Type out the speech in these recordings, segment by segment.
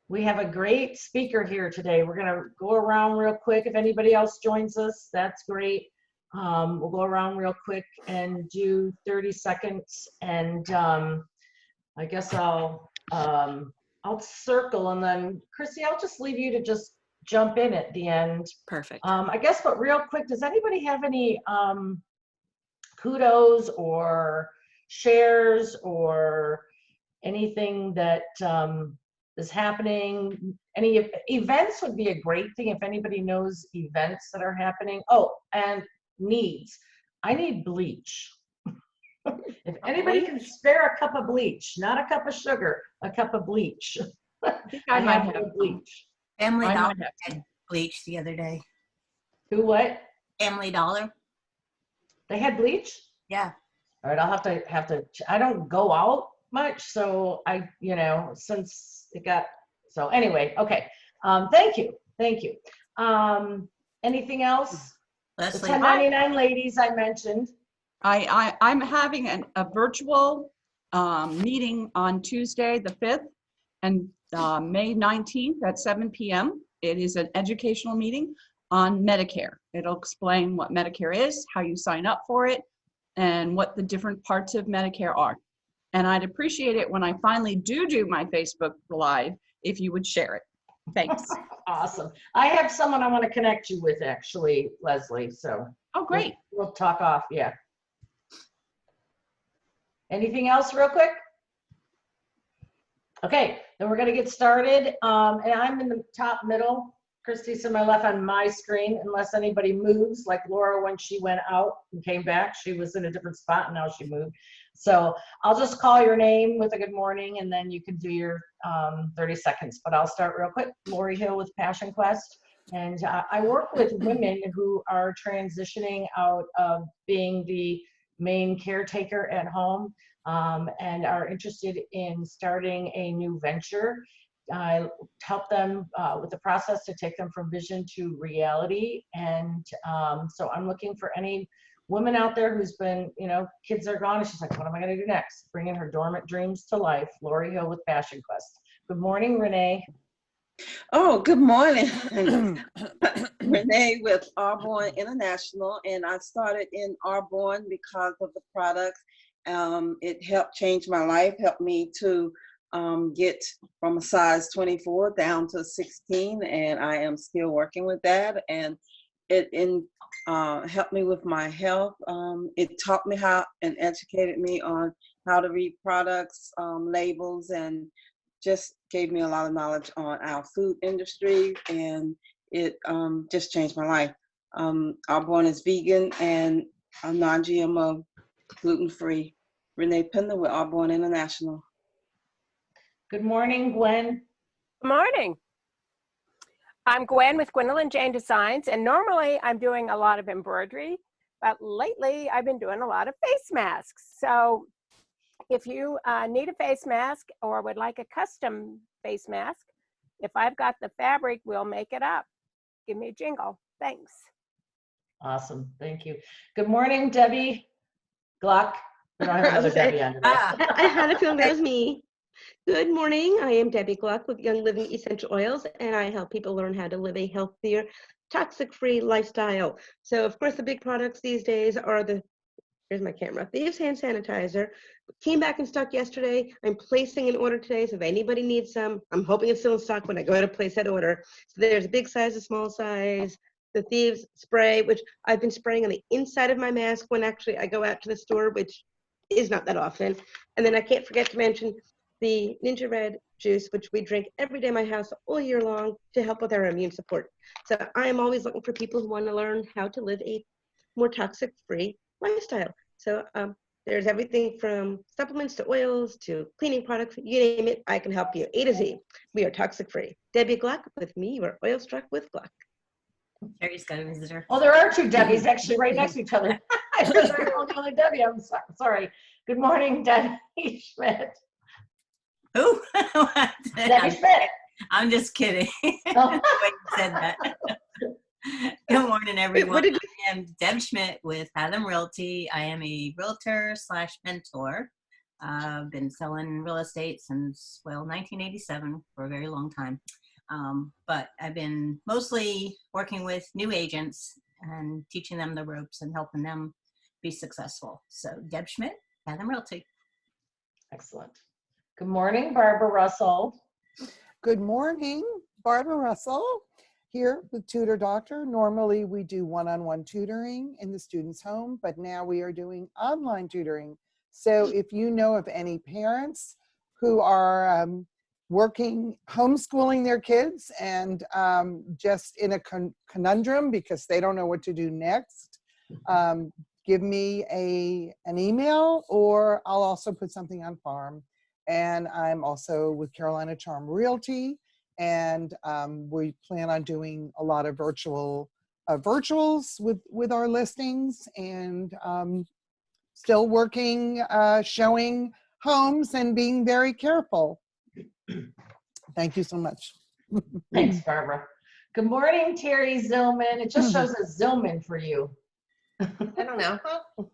We have a great speaker here today. We're going to go around real quick. If anybody else joins us, that's great. We'll go around real quick and do 30 seconds. And I guess I'll circle, and then Chrissy, I'll just leave you to just jump in at the end. Perfect. I guess, but real quick, does anybody have any kudos or shares or anything that is happening? Any events would be a great thing if anybody knows events that are happening. Oh, and needs. I need bleach. If anybody can spare a cup of bleach, not a cup of sugar, a cup of bleach. I think I might have bleach. Family Dollar had bleach the other day. Who, what? Family Dollar. They had bleach? Yeah. All right, I'll have to, I don't go out much, so since it got, so anyway, okay. Thank you. Anything else? Leslie. The 1099 ladies I mentioned. I'm having a virtual meeting on Tuesday, the 5th, and May 19th at 7 p.m. It is an educational meeting on Medicare. It'll explain what Medicare is, how you sign up for it, and what the different parts of Medicare are. And I'd appreciate it when I finally do my Facebook Live if you would share it. Thanks. Awesome. I have someone I want to connect you with, actually, Leslie. So. Oh, great. We'll talk off. Yeah. Anything else real quick? Okay, then we're going to get started. And I'm in the top middle. Christy's to my left on my screen, unless anybody moves, like Laura when she went out and came back. She was in a different spot and now she moved. So I'll just call your name with a good morning, and then you can do your 30 seconds. But I'll start real quick. Lori Hill with Passion Quest. And I work with women who are transitioning out of being the main caretaker at home and are interested in starting a new venture. I help them with the process to take them from vision to reality. And so I'm looking for any woman out there who's been, kids are gone, and she's like, what am I going to do next? Bringing her dormant dreams to life. Lori Hill with Passion Quest. Good morning, Renee. Oh, good morning. Renee with Arbonne International, and I started in Arbonne because of the products. It helped change my life, helped me to get from a size 24 down to 16, and I am still working with that. And it helped me with my health. It taught me how and educated me on how to read products, labels, and just gave me a lot of knowledge on our food industry, and it just changed my life. Arbonne is vegan and non-GMO, gluten-free. Renee Pender with Arbonne International. Good morning, Gwen. Good morning. I'm Gwen with Gwendolyn Jane Designs, and normally I'm doing a lot of embroidery, but lately I've been doing a lot of face masks. So if you need a face mask or would like a custom face mask, if I've got the fabric, we'll make it up. Give me a jingle. Thanks. Awesome. Thank you. Good morning, Debbie Gluck. I don't have another Debbie on today. I had a feeling that was me. Good morning. I am Debbie Gluck with Young Living Essential Oils, and I help people learn how to live a healthier, toxic-free lifestyle. So, of course, the big products these days are here's my camera, Thieves hand sanitizer. Came back in stock yesterday. I'm placing an order today, so if anybody needs some, I'm hoping it's still in stock when I go to place that order. So there's a big size, a small size, the Thieves spray, which I've been spraying on the inside of my mask when actually I go out to the store, which is not that often. And then I can't forget to mention the Ninja Red juice, which we drink every day in my house all year long to help with our immune support. So I am always looking for people who want to learn how to live a more toxic-free lifestyle. So there's everything from supplements to oils to cleaning products, you name it, I can help you. A to Z. We are toxic-free. Debbie Gluck with me, you are oil struck with Gluck. Terry's got a visitor. Oh, there are two Debbies actually right next to each other. I was the only Debbie. I'm sorry. Good morning, Debbie Schmidt. Who? Debbie Schmidt. I'm just kidding. Oh. When you said that. Good morning, everyone. I am Deb Schmidt with Fathom Realty. I am a realtor / mentor. I've been selling real estate since, well, 1987 for a very long time. But I've been mostly working with new agents and teaching them the ropes and helping them be successful. So Deb Schmidt, Fathom Realty. Excellent. Good morning, Barbara Russell. Good morning, Barbara Russell here with Tutor Doctor. Normally we do one-on-one tutoring in the student's home, but now we are doing online tutoring. So if you know of any parents who are working, homeschooling their kids and just in a conundrum because they don't know what to do next, give me an email, or I'll also put something on Farm. And I'm also with Carolina Charm Realty, and we plan on doing a lot of virtuals with our listings, and still working, showing homes and being very careful. Thank you so much. Thanks, Barbara. Good morning, Terry Zillman. It just shows a Zillman for you. I don't know. Huh?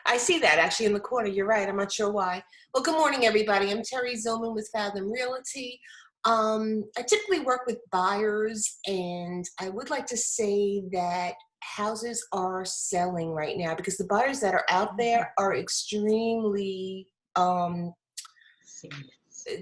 I see that actually in the corner. You're right. I'm not sure why. Well, good morning, everybody. I'm Terry Zillman with Fathom Realty. I typically work with buyers, and I would like to say that houses are selling right now because the buyers that are out there are extremely,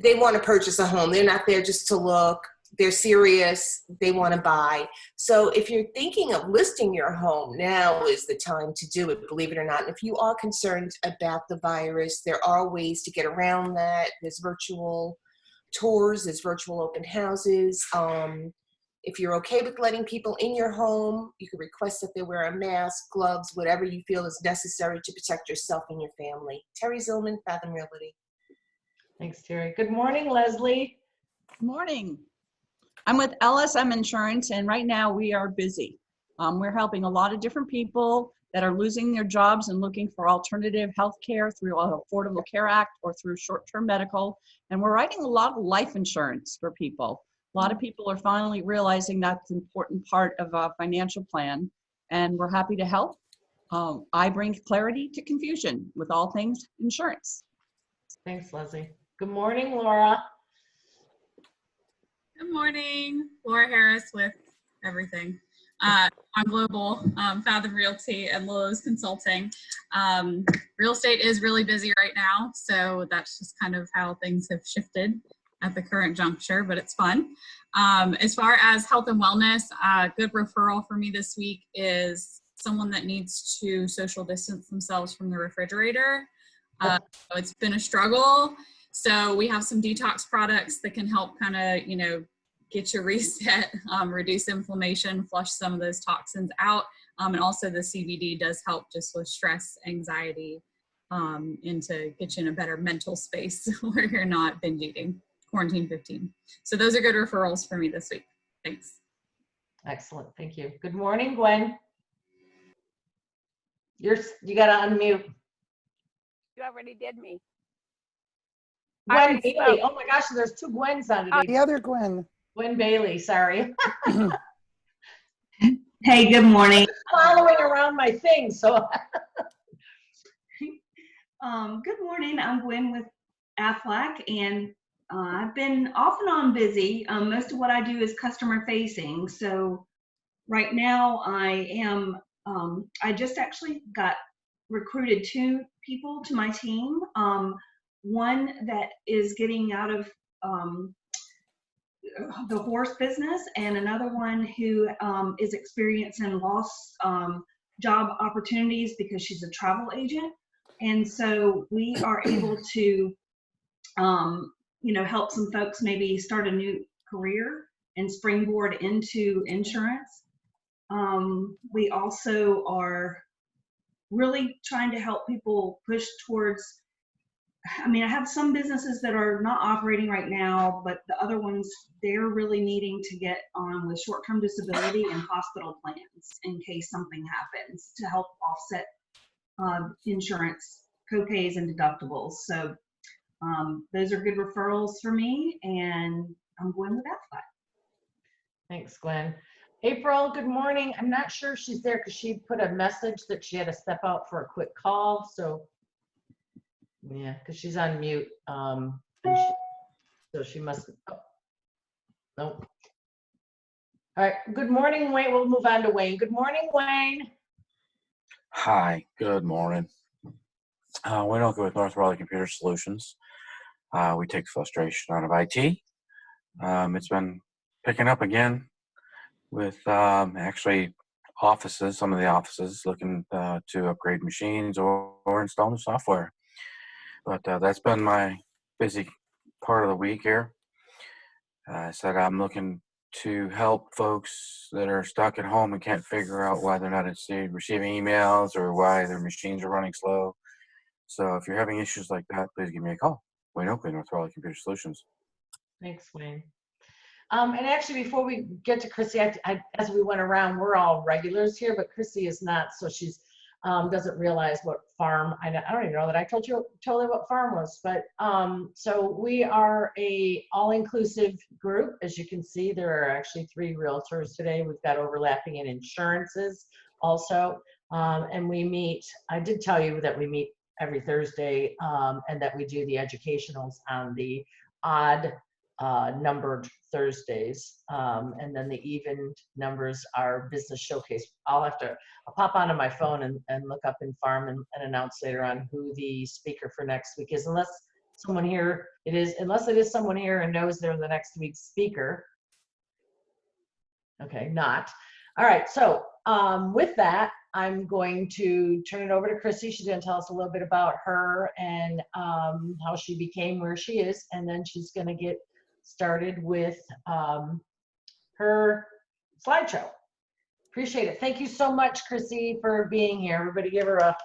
they want to purchase a home. They're not there just to look. They're serious. They want to buy. So if you're thinking of listing your home, now is the time to do it, believe it or not. And if you are concerned about the virus, there are ways to get around that. There's virtual tours, there's virtual open houses. If you're okay with letting people in your home, you can request that they wear a mask, gloves, whatever you feel is necessary to protect yourself and your family. Terry Zillman, Fathom Realty. Thanks, Terry. Good morning, Leslie. Good morning. I'm with LSM Insurance, and right now we are busy. We're helping a lot of different people that are losing their jobs and looking for alternative health care through Affordable Care Act or through short-term medical. And we're writing a lot of life insurance for people. A lot of people are finally realizing that's an important part of a financial plan, and we're happy to help. I bring clarity to confusion with all things insurance. Thanks, Leslie. Good morning, Laura. Good morning, Laura Harris with everything. I'm Global, Fathom Realty and Lowe's Consulting. Real estate is really busy right now, so that's just kind of how things have shifted at the current juncture, but it's fun. As far as health and wellness, a good referral for me this week is someone that needs to social distance themselves from the refrigerator. It's been a struggle. So we have some detox products that can help kind of, get you reset, reduce inflammation, flush some of those toxins out. And also the CBD does help just with stress, anxiety, and to get you in a better mental space where you're not binge eating. Quarantine 15. So those are good referrals for me this week. Thanks. Excellent. Thank you. Good morning, Gwen. You got to unmute. You already did me. Gwen Bailey. Oh my gosh, there's two Gwens on today. The other Gwen. Gwen Bailey, sorry. Hey, good morning. Following around my thing, so. Good morning. I'm Gwen with Aflac, and I've been off and on busy. Most of what I do is customer facing. So right now I am, I just actually got recruited 2 people to my team. One that is getting out of the horse business, and another one who is experiencing lost job opportunities because she's a travel agent. And so we are able to, help some folks maybe start a new career and springboard into insurance. We also are really trying to help people push towards, I have some businesses that are not operating right now, but the other ones, they're really needing to get on with short-term disability and hospital plans in case something happens to help offset insurance copays and deductibles. So those are good referrals for me, and I'm going with Aflac. Thanks, Gwen. April, good morning. I'm not sure if she's there because she put a message that she had to step out for a quick call. So Yeah, because she's on mute. So she must, oh, nope. All right, good morning, Wayne. We'll move on to Wayne. Good morning, Wayne. Hi, good morning. Wayne Elke with North Raleigh Computer Solutions. We take frustration out of IT. It's been picking up again with actually offices, some of the offices looking to upgrade machines or install new software. But that's been my busy part of the week here. I said I'm looking to help folks that are stuck at home and can't figure out why they're not receiving emails or why their machines are running slow. So if you're having issues like that, please give me a call. Wayne Oakley, North Raleigh Computer Solutions. Thanks, Wayne. And actually, before we get to Chrissy, as we went around, we're all regulars here, but Chrissy is not, so she's doesn't realize what farm. I don't even know that I told you totally what farm was, but so we are a all-inclusive group. As you can see, there are actually 3 realtors today. We've got overlapping in insurances also, and we meet. I did tell you that we meet every Thursday, and that we do the educationals on the odd numbered Thursdays, and then the even numbers are business showcase. I'll pop onto my phone and look up in farm and announce later on who the speaker for next week is, unless it is someone here and knows they're the next week's speaker. Okay, not. All right, so with that, I'm going to turn it over to Chrissy. She's going to tell us a little bit about her and how she became where she is, and then she's going to get started with her slideshow. Appreciate it. Thank you so much, Chrissy, for being here. Everybody give her a...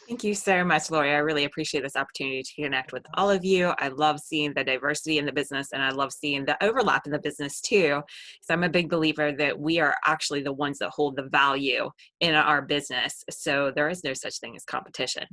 Thank you so much, Lori. I really appreciate this opportunity to connect with all of you. I love seeing the diversity in the business, and I love seeing the overlap in the business too. So I'm a big believer that we are actually the ones that hold the value in our business. So there is no such thing as competition.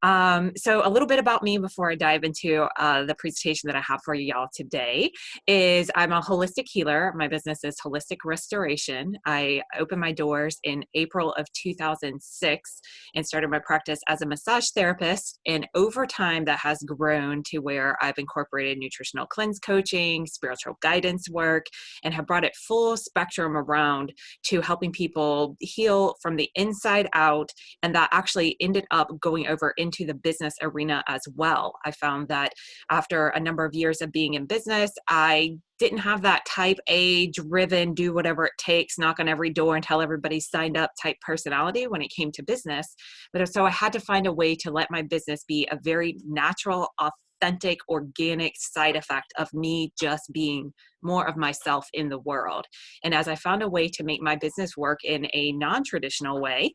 So a little bit about me before I dive into the presentation that I have for you all today is I'm a holistic healer. My business is Holistic Restoration. I opened my doors in April of 2006 and started my practice as a massage therapist, and over time that has grown to where I've incorporated nutritional cleanse coaching, spiritual guidance work, and have brought it full spectrum around to helping people heal from the inside out, and that actually ended up going over into the business arena as well. I found that after a number of years of being in business, I didn't have that type A driven, do whatever it takes, knock on every door and tell everybody signed up type personality when it came to business. But so I had to find a way to let my business be a very natural, authentic, organic side effect of me just being more of myself in the world. And as I found a way to make my business work in a non-traditional way,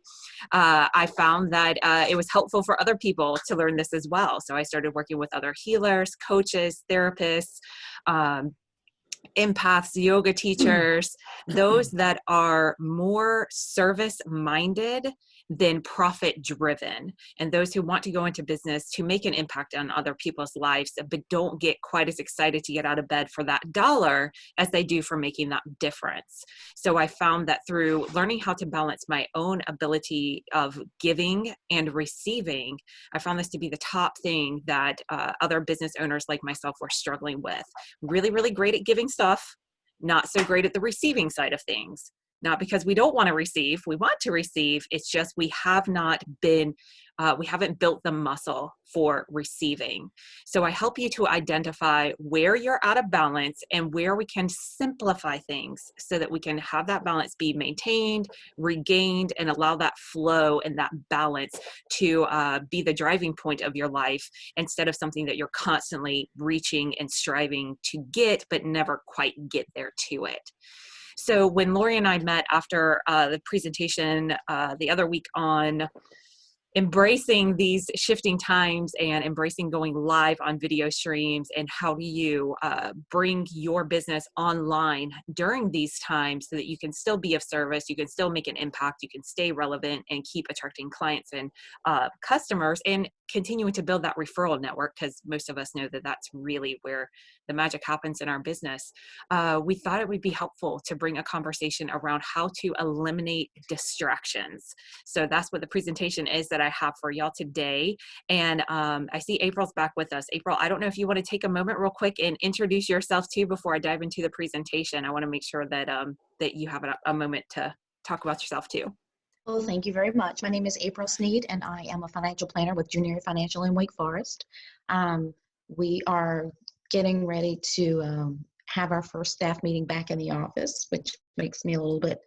I found that it was helpful for other people to learn this as well. So I started working with other healers, coaches, therapists, empaths, yoga teachers, those that are more service-minded than profit-driven, and those who want to go into business to make an impact on other people's lives, but don't get quite as excited to get out of bed for that dollar as they do for making that difference. So I found that through learning how to balance my own ability of giving and receiving, I found this to be the top thing that other business owners like myself were struggling with. Really, really great at giving stuff, not so great at the receiving side of things. Not because we don't want to receive, we want to receive. It's just we haven't built the muscle for receiving. So I help you to identify where you're out of balance and where we can simplify things so that we can have that balance be maintained, regained, and allow that flow and that balance to be the driving point of your life instead of something that you're constantly reaching and striving to get, but never quite get there to it. So when Lori and I met after the presentation the other week on embracing these shifting times and embracing going live on video streams, and how do you bring your business online during these times so that you can still be of service, you can still make an impact, you can stay relevant and keep attracting clients and customers and continuing to build that referral network, because most of us know that that's really where the magic happens in our business, we thought it would be helpful to bring a conversation around how to eliminate distractions. So that's what the presentation is that I have for y'all today. And I see April's back with us. April, I don't know if you want to take a moment real quick and introduce yourself too before I dive into the presentation. I want to make sure that that you have a moment to talk about yourself too. Well, thank you very much. My name is April Sneed, and I am a financial planner with Junior Financial in Wake Forest. We are getting ready to have our first staff meeting back in the office, which makes me a little bit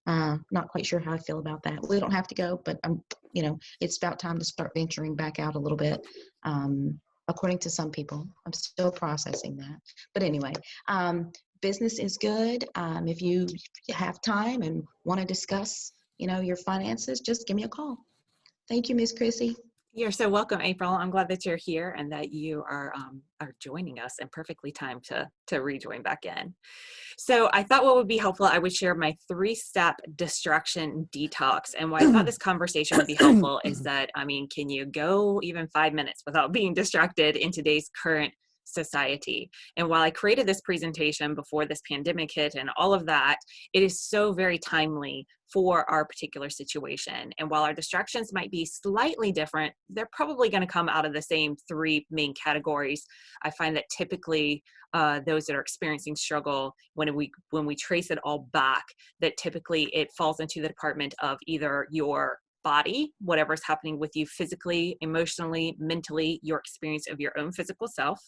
not quite sure how I feel about that. We don't have to go, but it's about time to start venturing back out a little bit. According to some people, I'm still processing that. But anyway, business is good. If you have time and want to discuss, your finances, just give me a call. Thank you, Miss Chrissy. You're so welcome, April. I'm glad that you're here and that you are joining us and perfectly timed to rejoin back in. So I thought what would be helpful, I would share my 3-step distraction detox. And why I thought this conversation would be helpful is that, can you go even 5 minutes without being distracted in today's current society? And while I created this presentation before this pandemic hit and all of that, it is so very timely for our particular situation. And while our distractions might be slightly different, they're probably going to come out of the same 3 main categories. I find that typically those that are experiencing struggle, when we trace it all back, that typically it falls into the department of either your body, whatever's happening with you physically, emotionally, mentally, your experience of your own physical self,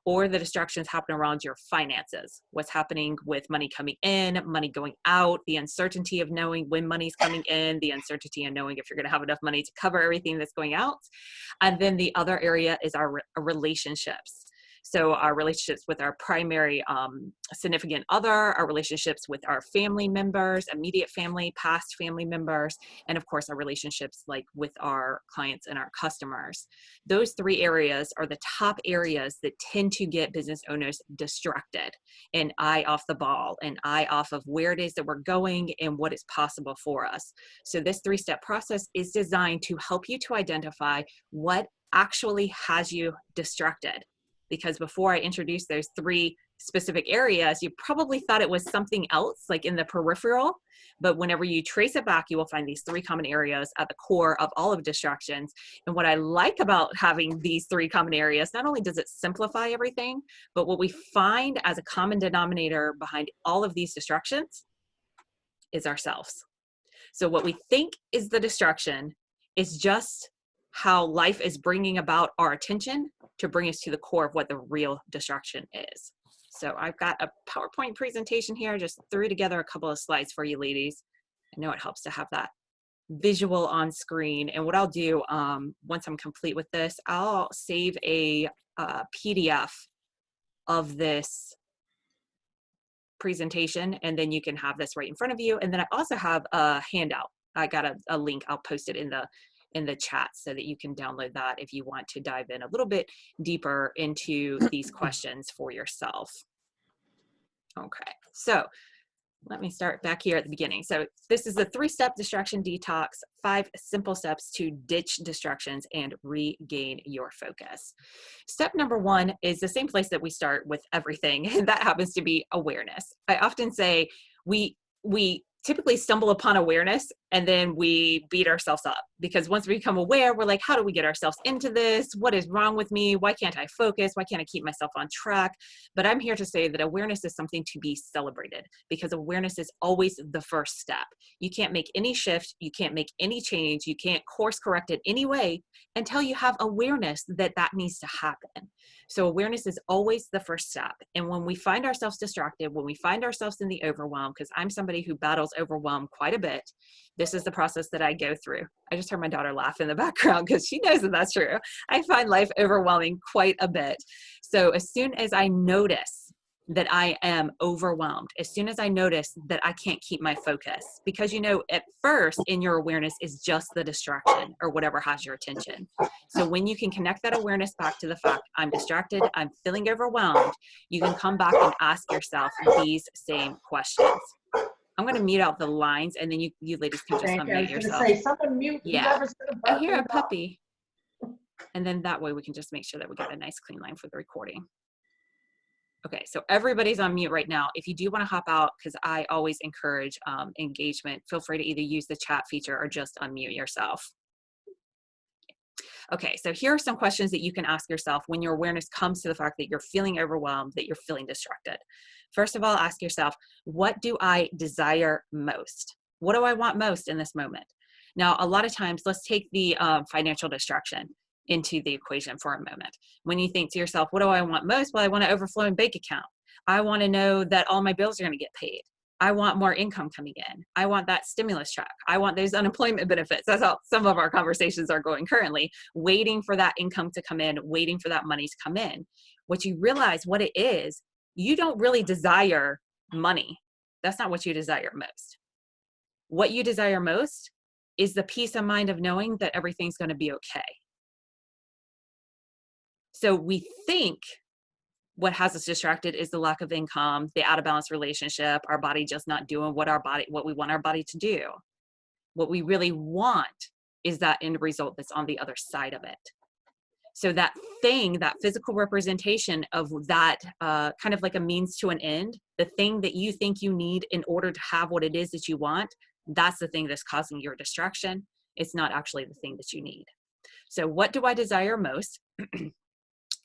or the distractions happen around your finances, what's happening with money coming in, money going out, the uncertainty of knowing when money's coming in, the uncertainty of knowing if you're going to have enough money to cover everything that's going out. And then the other area is our relationships. So our relationships with our primary significant other, our relationships with our family members, immediate family, past family members, and of course our relationships like with our clients and our customers. Those 3 areas are the top areas that tend to get business owners distracted and eye off the ball and eye off of where it is that we're going and what is possible for us. So this 3-step process is designed to help you to identify what actually has you distracted. Because before I introduce those 3 specific areas, you probably thought it was something else, like in the peripheral. But whenever you trace it back, you will find these 3 common areas at the core of all of distractions. And what I like about having these 3 common areas, not only does it simplify everything, but what we find as a common denominator behind all of these distractions is ourselves. So what we think is the distraction is just how life is bringing about our attention to bring us to the core of what the real distraction is. So I've got a PowerPoint presentation here, just threw together a couple of slides for you ladies. I know it helps to have that visual on screen. And what I'll do once I'm complete with this, I'll save a PDF of this presentation, and then you can have this right in front of you. And then I also have a handout. I got a link. I'll post it in the chat so that you can download that if you want to dive in a little bit deeper into these questions for yourself. Okay, so let me start back here at the beginning. So this is the 3-step distraction detox, 5 simple steps to ditch distractions and regain your focus. Step number 1 is the same place that we start with everything, and that happens to be awareness. I often say we typically stumble upon awareness and then we beat ourselves up, because once we become aware, we're like, how do we get ourselves into this? What is wrong with me? Why can't I focus? Why can't I keep myself on track? But I'm here to say that awareness is something to be celebrated, because awareness is always the first step. You can't make any shift. You can't make any change. You can't course correct it any way until you have awareness that that needs to happen. So awareness is always the first step. And when we find ourselves distracted, when we find ourselves in the overwhelm, because I'm somebody who battles overwhelm quite a bit, this is the process that I go through. I just heard my daughter laugh in the background because she knows that that's true. I find life overwhelming quite a bit. So as soon as I notice that I am overwhelmed, as soon as I notice that I can't keep my focus, because at first in your awareness is just the distraction or whatever has your attention. So when you can connect that awareness back to the fact I'm distracted, I'm feeling overwhelmed, you can come back and ask yourself these same questions. I'm going to mute out the lines, and then you ladies can just unmute yourself. Say, someone mute. Yeah. I hear a puppy. And then that way we can just make sure that we got a nice clean line for the recording. Okay, so everybody's on mute right now. If you do want to hop out, because I always encourage engagement, feel free to either use the chat feature or just unmute yourself. Okay, so here are some questions that you can ask yourself when your awareness comes to the fact that you're feeling overwhelmed, that you're feeling distracted. First of all, ask yourself, what do I desire most? What do I want most in this moment? Now, a lot of times, let's take the financial distraction into the equation for a moment. When you think to yourself, what do I want most? Well, I want an overflowing bank account. I want to know that all my bills are going to get paid. I want more income coming in. I want that stimulus check. I want those unemployment benefits. That's how some of our conversations are going currently, waiting for that income to come in, waiting for that money to come in. What you realize what it is, you don't really desire money. That's not what you desire most. What you desire most is the peace of mind of knowing that everything's going to be okay. So we think what has us distracted is the lack of income, the out of balance relationship, our body just not doing what we want our body to do. What we really want is that end result that's on the other side of it. So that thing, that physical representation of that kind of like a means to an end, the thing that you think you need in order to have what it is that you want, that's the thing that's causing your distraction. It's not actually the thing that you need. So what do I desire most?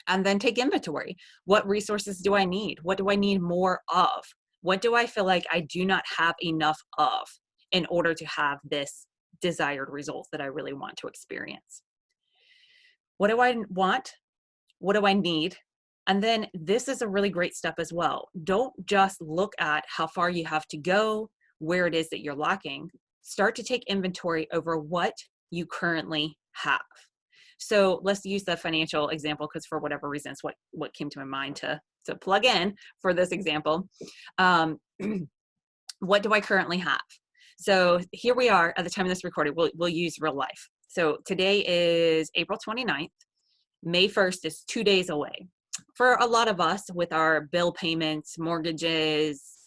And then take inventory. What resources do I need? What do I need more of? What do I feel like I do not have enough of in order to have this desired result that I really want to experience? What do I want? What do I need? And then this is a really great step as well. Don't just look at how far you have to go, where it is that you're lacking. Start to take inventory over what you currently have. So let's use the financial example because for whatever reason, it's what came to my mind to plug in for this example. What do I currently have? So here we are at the time of this recording. We'll use real life. So today is April 29th. May 1st is 2 days away. For a lot of us with our bill payments, mortgages,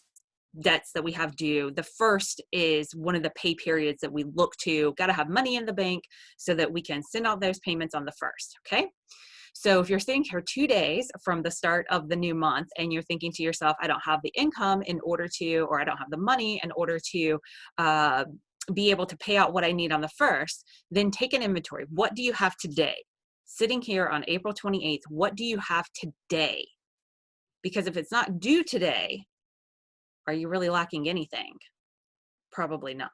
debts that we have due, the first is one of the pay periods that we look to. Got to have money in the bank so that we can send out those payments on the first. Okay. So if you're sitting here 2 days from the start of the new month and you're thinking to yourself, I don't have the income in order to, or I don't have the money in order to be able to pay out what I need on the first, then take an inventory. What do you have today? Sitting here on April 28th, what do you have today? Because if it's not due today, are you really lacking anything? Probably not.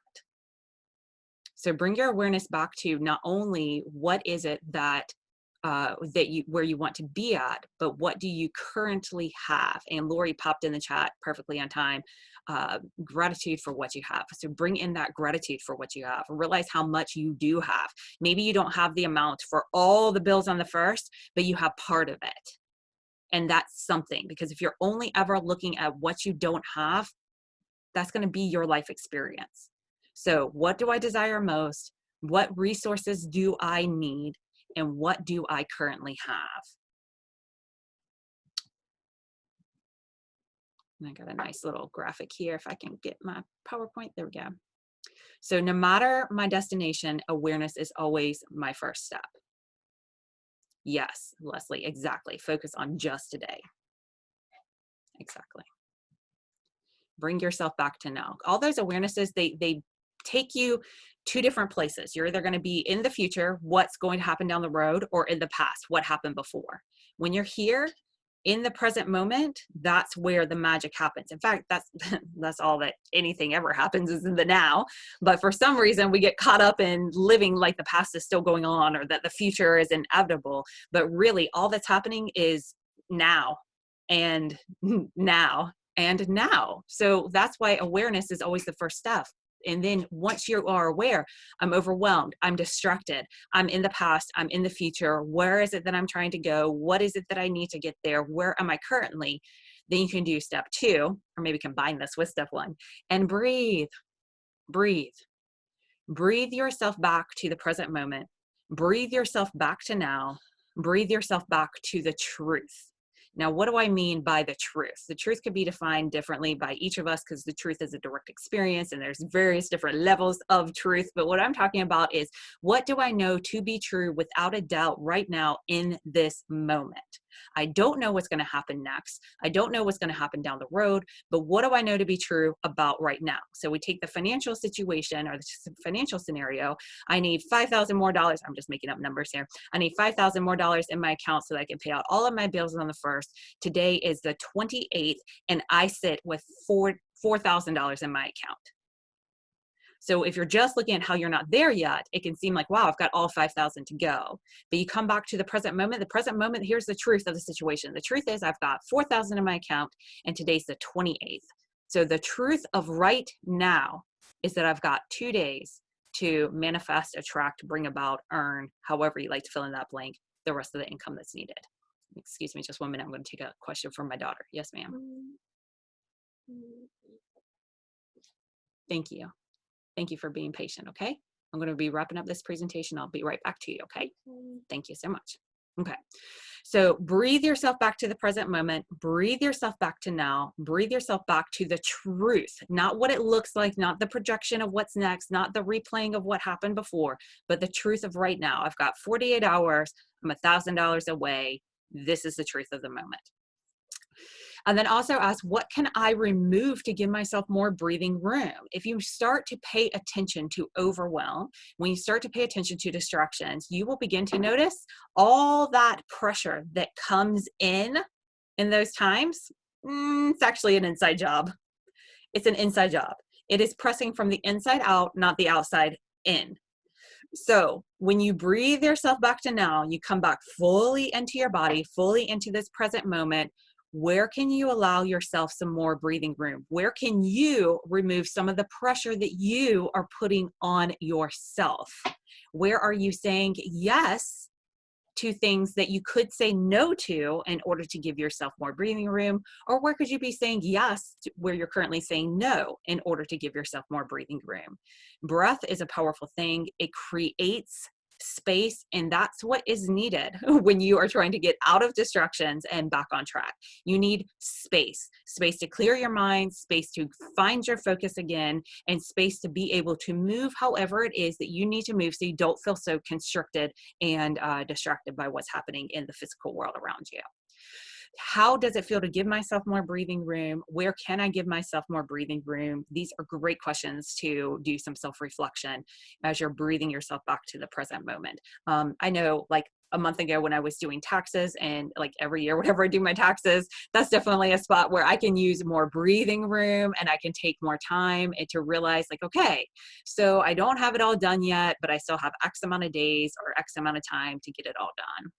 So bring your awareness back to not only what is it that where you want to be at, but what do you currently have? And Lori popped in the chat perfectly on time. Gratitude for what you have. So bring in that gratitude for what you have. Realize how much you do have. Maybe you don't have the amount for all the bills on the first, but you have part of it. And that's something, because if you're only ever looking at what you don't have, that's going to be your life experience. So what do I desire most? What resources do I need? And what do I currently have? And I got a nice little graphic here if I can get my PowerPoint. There we go. So no matter my destination, awareness is always my first step. Yes, Leslie, exactly. Focus on just today. Exactly. Bring yourself back to now. All those awarenesses, they take you to different places. You're either going to be in the future, what's going to happen down the road, or in the past, what happened before. When you're here in the present moment, that's where the magic happens. In fact, that's all that anything ever happens is in the now. But for some reason, we get caught up in living like the past is still going on or that the future is inevitable. But really, all that's happening is now and now and now. So that's why awareness is always the first step. And then once you are aware, I'm overwhelmed, I'm distracted, I'm in the past, I'm in the future, where is it that I'm trying to go? What is it that I need to get there? Where am I currently? Then you can do step 2, or maybe combine this with step 1, and breathe, breathe. Breathe yourself back to the present moment. Breathe yourself back to now. Breathe yourself back to the truth. Now, what do I mean by the truth? The truth could be defined differently by each of us because the truth is a direct experience and there's various different levels of truth. But what I'm talking about is, what do I know to be true without a doubt right now in this moment? I don't know what's going to happen next. I don't know what's going to happen down the road, but what do I know to be true about right now? So we take the financial situation or the financial scenario. I need $5,000 more dollars. I'm just making up numbers here. I need $5,000 more dollars in my account so that I can pay out all of my bills on the 1st. Today is the 28th, and I sit with $4,000 in my account. So if you're just looking at how you're not there yet, it can seem like, wow, I've got all 5,000 to go. But you come back to the present moment. The present moment, here's the truth of the situation. The truth is I've got 4,000 in my account, and today's the 28th. So the truth of right now is that I've got 2 days to manifest, attract, bring about, earn, however you like to fill in that blank, the rest of the income that's needed. Excuse me, just 1 minute. I'm going to take a question from my daughter. Yes, ma'am. Thank you. Thank you for being patient, okay? I'm going to be wrapping up this presentation. I'll be right back to you, okay? Thank you so much. Okay, so breathe yourself back to the present moment. Breathe yourself back to now. Breathe yourself back to the truth, not what it looks like, not the projection of what's next, not the replaying of what happened before, but the truth of right now. I've got 48 hours. I'm $1,000 away. This is the truth of the moment. And then also ask, what can I remove to give myself more breathing room? If you start to pay attention to overwhelm, when you start to pay attention to distractions, you will begin to notice all that pressure that comes in those times. It's actually an inside job. It's an inside job. It is pressing from the inside out, not the outside in. So when you breathe yourself back to now, you come back fully into your body, fully into this present moment. Where can you allow yourself some more breathing room? Where can you remove some of the pressure that you are putting on yourself? Where are you saying yes to things that you could say no to in order to give yourself more breathing room? Or where could you be saying yes to where you're currently saying no in order to give yourself more breathing room? Breath is a powerful thing. It creates space, and that's what is needed when you are trying to get out of distractions and back on track. You need space to clear your mind, space to find your focus again, and space to be able to move however it is that you need to move so you don't feel so constricted and distracted by what's happening in the physical world around you. How does it feel to give myself more breathing room? Where can I give myself more breathing room? These are great questions to do some self-reflection as you're breathing yourself back to the present moment. I know, like a month ago when I was doing taxes, and like every year, whenever I do my taxes, that's definitely a spot where I can use more breathing room and I can take more time and to realize like, okay, so I don't have it all done yet, but I still have X amount of days or X amount of time to get it all done.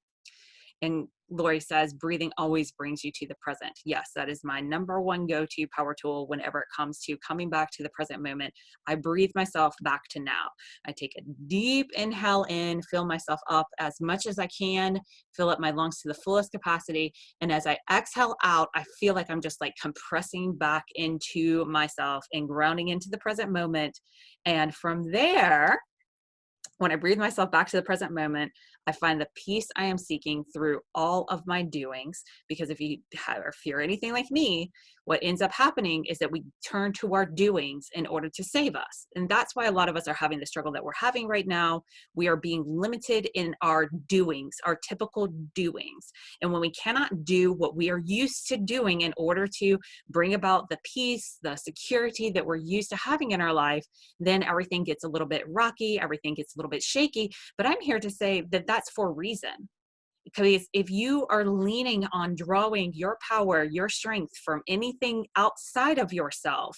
And Lori says, breathing always brings you to the present. Yes, that is my number one go-to power tool whenever it comes to coming back to the present moment. I breathe myself back to now. I take a deep inhale in, fill myself up as much as I can, fill up my lungs to the fullest capacity. And as I exhale out, I feel like I'm just like compressing back into myself and grounding into the present moment. And from there, when I breathe myself back to the present moment, I find the peace I am seeking through all of my doings. Because if you have, or if you're anything like me, what ends up happening is that we turn to our doings in order to save us. And that's why a lot of us are having the struggle that we're having right now. We are being limited in our doings, our typical doings. And when we cannot do what we are used to doing in order to bring about the peace, the security that we're used to having in our life, then everything gets a little bit rocky, everything gets a little bit shaky. But I'm here to say that that's for a reason. Because if you are leaning on drawing your power, your strength from anything outside of yourself,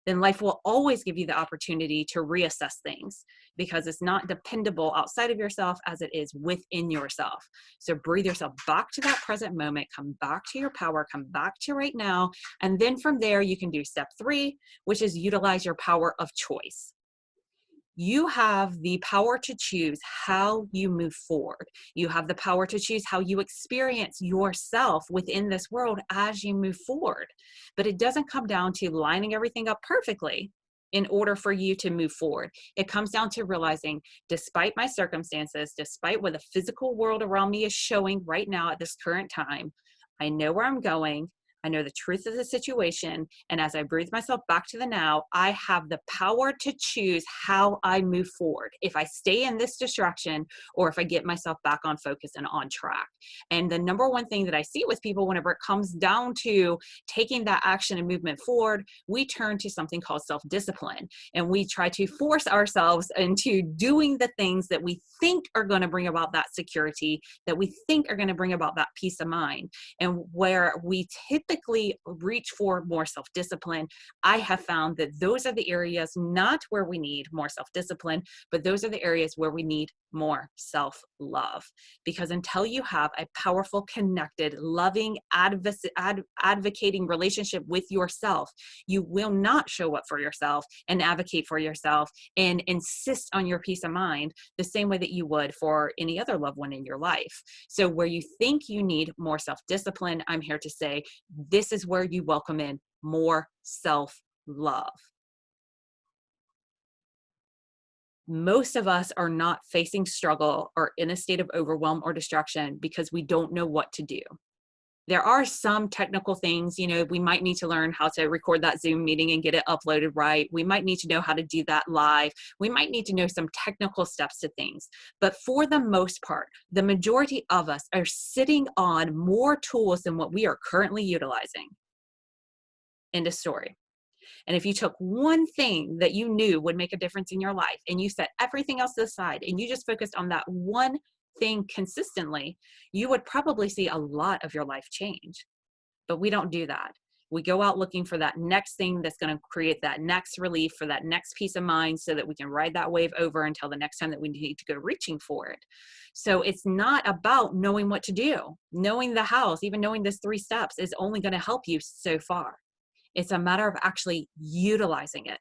then life will always give you the opportunity to reassess things, because it's not dependable outside of yourself as it is within yourself. So breathe yourself back to that present moment, come back to your power, come back to right now. And then from there, you can do step 3, which is utilize your power of choice. You have the power to choose how you move forward. You have the power to choose how you experience yourself within this world as you move forward. But it doesn't come down to lining everything up perfectly in order for you to move forward. It comes down to realizing, despite my circumstances, despite what the physical world around me is showing right now at this current time, I know where I'm going. I know the truth of the situation. And as I breathe myself back to the now, I have the power to choose how I move forward. If I stay in this distraction or if I get myself back on focus and on track. And the number one thing that I see with people whenever it comes down to taking that action and movement forward, we turn to something called self-discipline. And we try to force ourselves into doing the things that we think are going to bring about that security, that we think are going to bring about that peace of mind. And where we typically reach for more self-discipline, I have found that those are the areas not where we need more self-discipline, but those are the areas where we need more self-love. Because until you have a powerful, connected, loving, advocating relationship with yourself, you will not show up for yourself and advocate for yourself and insist on your peace of mind the same way that you would for any other loved one in your life. So where you think you need more self-discipline, I'm here to say this is where you welcome in more self-love. Most of us are not facing struggle or in a state of overwhelm or distraction because we don't know what to do. There are some technical things, we might need to learn how to record that Zoom meeting and get it uploaded right. We might need to know how to do that live. We might need to know some technical steps to things. But for the most part, the majority of us are sitting on more tools than what we are currently utilizing. End of story. And if you took one thing that you knew would make a difference in your life and you set everything else aside and you just focused on that one thing consistently, you would probably see a lot of your life change. But we don't do that. We go out looking for that next thing that's going to create that next relief, for that next peace of mind, so that we can ride that wave over until the next time that we need to go reaching for it. So it's not about knowing what to do. Knowing the house, even knowing this 3 steps, is only going to help you so far. It's a matter of actually utilizing it.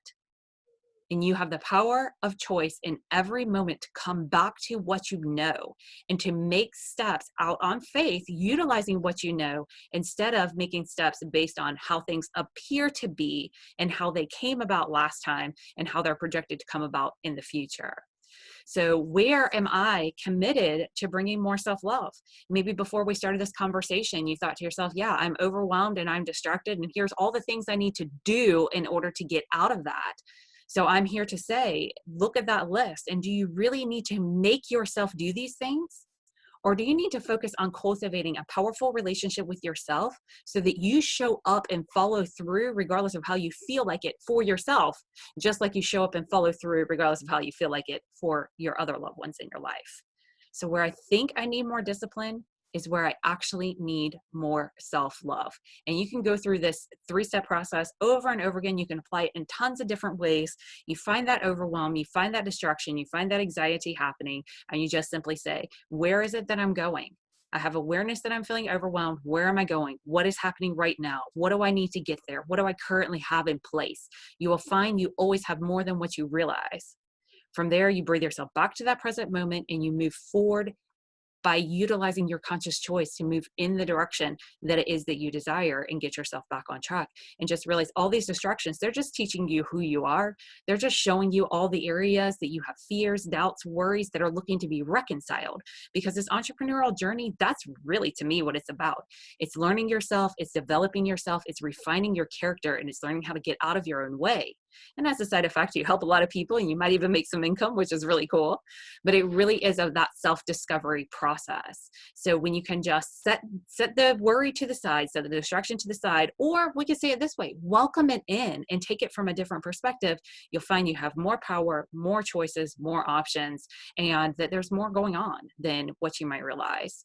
And you have the power of choice in every moment to come back to what you know and to make steps out on faith, utilizing what you know, instead of making steps based on how things appear to be and how they came about last time and how they're projected to come about in the future. So where am I committed to bringing more self-love? Maybe before we started this conversation, you thought to yourself, yeah, I'm overwhelmed and I'm distracted, and here's all the things I need to do in order to get out of that. So I'm here to say, look at that list. And do you really need to make yourself do these things? Or do you need to focus on cultivating a powerful relationship with yourself so that you show up and follow through regardless of how you feel like it for yourself, just like you show up and follow through regardless of how you feel like it for your other loved ones in your life? So where I think I need more discipline is where I actually need more self-love. And you can go through this 3-step process over and over again. You can apply it in tons of different ways. You find that overwhelm, you find that distraction, you find that anxiety happening, and you just simply say, where is it that I'm going? I have awareness that I'm feeling overwhelmed. Where am I going? What is happening right now? What do I need to get there? What do I currently have in place? You will find you always have more than what you realize. From there, you breathe yourself back to that present moment and you move forward by utilizing your conscious choice to move in the direction that it is that you desire and get yourself back on track. And just realize all these distractions, they're just teaching you who you are. They're just showing you all the areas that you have fears, doubts, worries that are looking to be reconciled. Because this entrepreneurial journey, that's really, to me, what it's about. It's learning yourself, it's developing yourself, it's refining your character, and it's learning how to get out of your own way. And as a side effect, you help a lot of people and you might even make some income, which is really cool. But it really is of that self-discovery process. So when you can just set the worry to the side, set the distraction to the side, or we can say it this way, welcome it in and take it from a different perspective, you'll find you have more power, more choices, more options, and that there's more going on than what you might realize.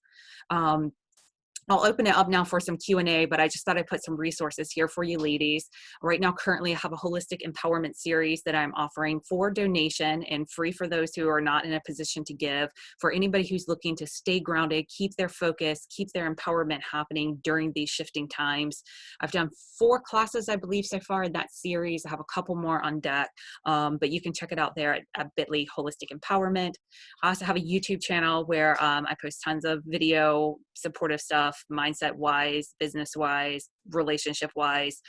I'll open it up now for some Q&A, but I just thought I'd put some resources here for you ladies. Right now, currently, I have a holistic empowerment series that I'm offering for donation and free for those who are not in a position to give, for anybody who's looking to stay grounded, keep their focus, keep their empowerment happening during these shifting times. I've done 4 classes, I believe, so far in that series. I have a couple more on deck, but you can check it out there at bit.ly holistic empowerment. I also have a YouTube channel where I post tons of video supportive stuff stuff, mindset wise, business wise, relationship wise.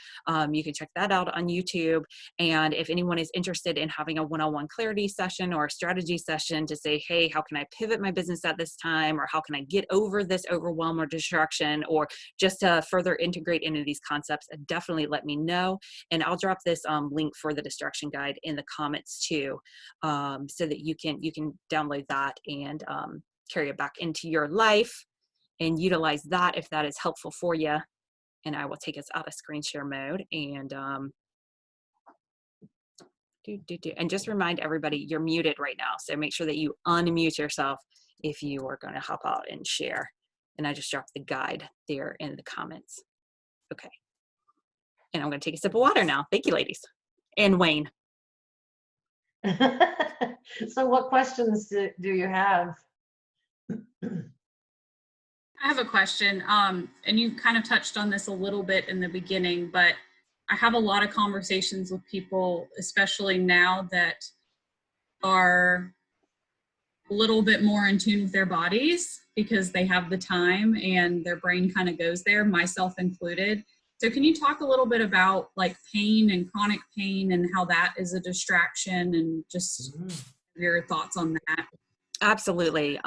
You can check that out on YouTube. And if anyone is interested in having a one-on-one clarity session or a strategy session to say, hey, how can I pivot my business at this time? Or how can I get over this overwhelm or distraction? Or just to further integrate into these concepts, definitely let me know. And I'll drop this link for the distraction guide in the comments too, so that you can download that and carry it back into your life and utilize that if that is helpful for you. And I will take us out of screen share mode and and just remind everybody you're muted right now. So make sure that you unmute yourself if you are going to hop out and share. And I just dropped the guide there in the comments. Okay. And I'm going to take a sip of water now. Thank you, ladies. And Wayne. So what questions do you have? I have a question, and you kind of touched on this a little bit in the beginning, but I have a lot of conversations with people, especially now that are a little bit more in tune with their bodies because they have the time and their brain kind of goes there, myself included. So can you talk a little bit about like pain and chronic pain and how that is a distraction and just your thoughts on that? Absolutely.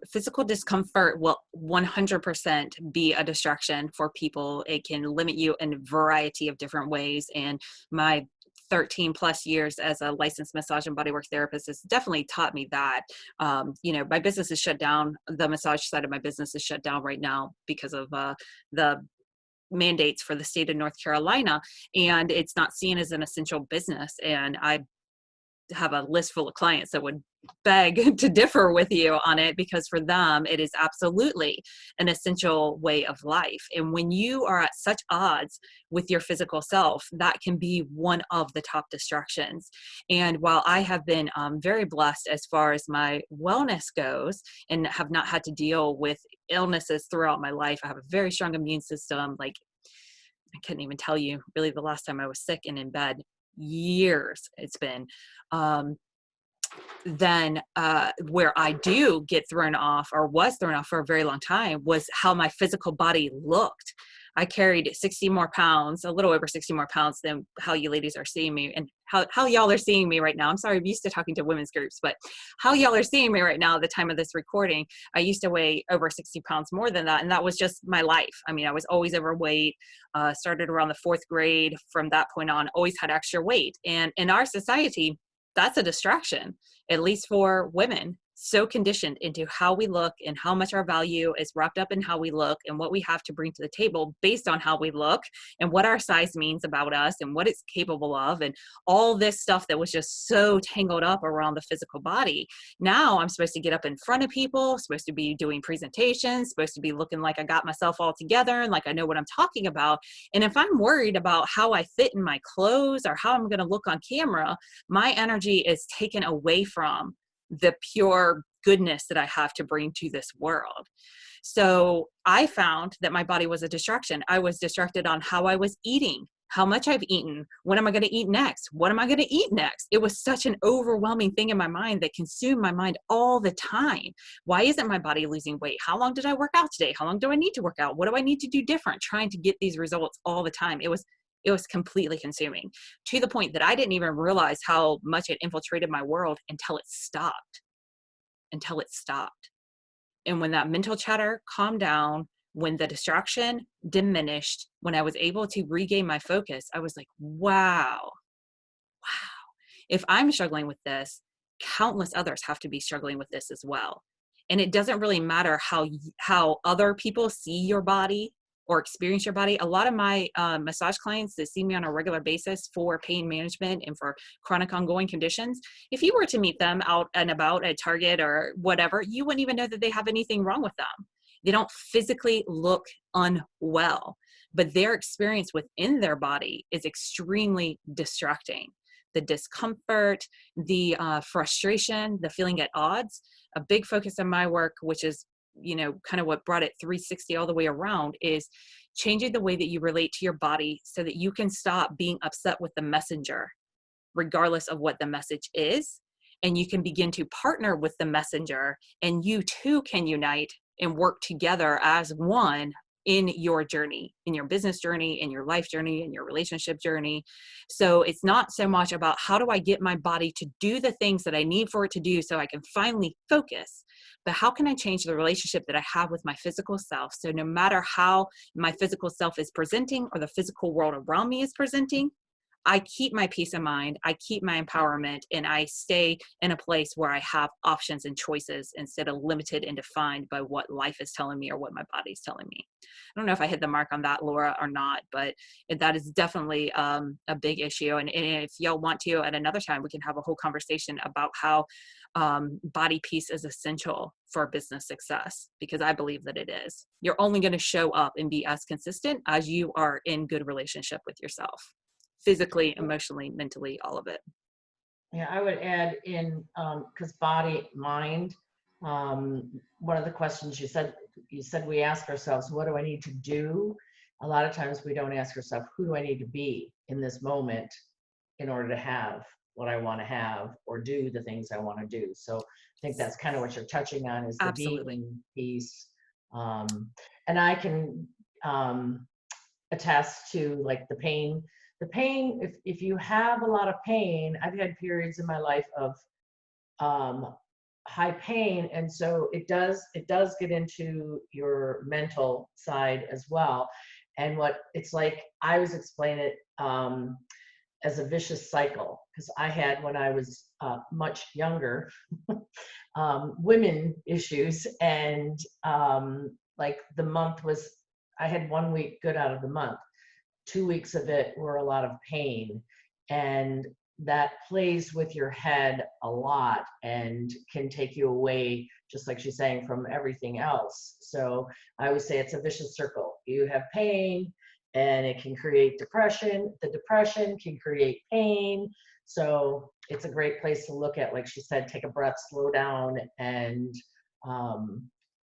Physical discomfort will 100% be a distraction for people. It can limit you in a variety of different ways. And my 13 plus years as a licensed massage and bodywork therapist has definitely taught me that. My business is shut down. The massage side of my business is shut down right now because of the mandates for the state of North Carolina, and it's not seen as an essential business. And I have a list full of clients that would beg to differ with you on it because for them, it is absolutely an essential way of life. And when you are at such odds with your physical self, that can be one of the top distractions. And while I have been very blessed as far as my wellness goes and have not had to deal with illnesses throughout my life, I have a very strong immune system. Like, I couldn't even tell you really the last time I was sick and in bed. Years it's been. Then where I do get thrown off or was thrown off for a very long time was how my physical body looked. I carried 60 more pounds, a little over 60 more pounds than how you ladies are seeing me and how y'all are seeing me right now. I'm sorry, I'm used to talking to women's groups, but how y'all are seeing me right now at the time of this recording, I used to weigh over 60 pounds more than that. And that was just my life. I mean, I was always overweight, started around the 4th grade. From that point on, always had extra weight. And in our society, that's a distraction, at least for women. So conditioned into how we look and how much our value is wrapped up in how we look and what we have to bring to the table based on how we look and what our size means about us and what it's capable of and all this stuff that was just so tangled up around the physical body. Now I'm supposed to get up in front of people, supposed to be doing presentations, supposed to be looking like I got myself all together and like I know what I'm talking about. And if I'm worried about how I fit in my clothes or how I'm going to look on camera, my energy is taken away from the pure goodness that I have to bring to this world. So I found that my body was a distraction. I was distracted on how I was eating, how much I've eaten, when am I going to eat next? What am I going to eat next? It was such an overwhelming thing in my mind that consumed my mind all the time. Why isn't my body losing weight? How long did I work out today? How long do I need to work out? What do I need to do different? Trying to get these results all the time. It was completely consuming to the point that I didn't even realize how much it infiltrated my world until it stopped. And when that mental chatter calmed down, when the distraction diminished, when I was able to regain my focus, I was like, wow, if I'm struggling with this, countless others have to be struggling with this as well. And it doesn't really matter how other people see your body or experience your body. A lot of my massage clients that see me on a regular basis for pain management and for chronic ongoing conditions, if you were to meet them out and about at Target or whatever, you wouldn't even know that they have anything wrong with them. They don't physically look unwell, but their experience within their body is extremely distracting. The discomfort, the frustration, the feeling at odds. A big focus of my work, which is kind of what brought it 360 all the way around, is changing the way that you relate to your body so that you can stop being upset with the messenger, regardless of what the message is. And you can begin to partner with the messenger, and you too can unite and work together as one in your journey, in your business journey, in your life journey, in your relationship journey. So it's not so much about how do I get my body to do the things that I need for it to do so I can finally focus, but how can I change the relationship that I have with my physical self? So no matter how my physical self is presenting or the physical world around me is presenting, I keep my peace of mind, I keep my empowerment, and I stay in a place where I have options and choices instead of limited and defined by what life is telling me or what my body's telling me. I don't know if I hit the mark on that, Laura, or not, but that is definitely a big issue. And if y'all want to, at another time, we can have a whole conversation about how body peace is essential for business success, because I believe that it is. You're only going to show up and be as consistent as you are in good relationship with yourself. Physically, emotionally, mentally, all of it. Yeah, I would add in, because body, mind, one of the questions you said we ask ourselves, what do I need to do? A lot of times we don't ask ourselves, who do I need to be in this moment in order to have what I want to have or do the things I want to do. So I think that's kind of what you're touching on, is the being piece. And I can attest to like the pain, if you have a lot of pain, I've had periods in my life of high pain, and so it does get into your mental side as well. And what it's like, I always explain it as a vicious cycle, because I had, when I was much younger, women issues, and like the month was, I had 1 week good out of the month. 2 weeks of it were a lot of pain, and that plays with your head a lot and can take you away, just like she's saying, from everything else. So I always say it's a vicious circle. You have pain and it can create depression. The depression can create pain. So it's a great place to look at, like she said, take a breath, slow down, and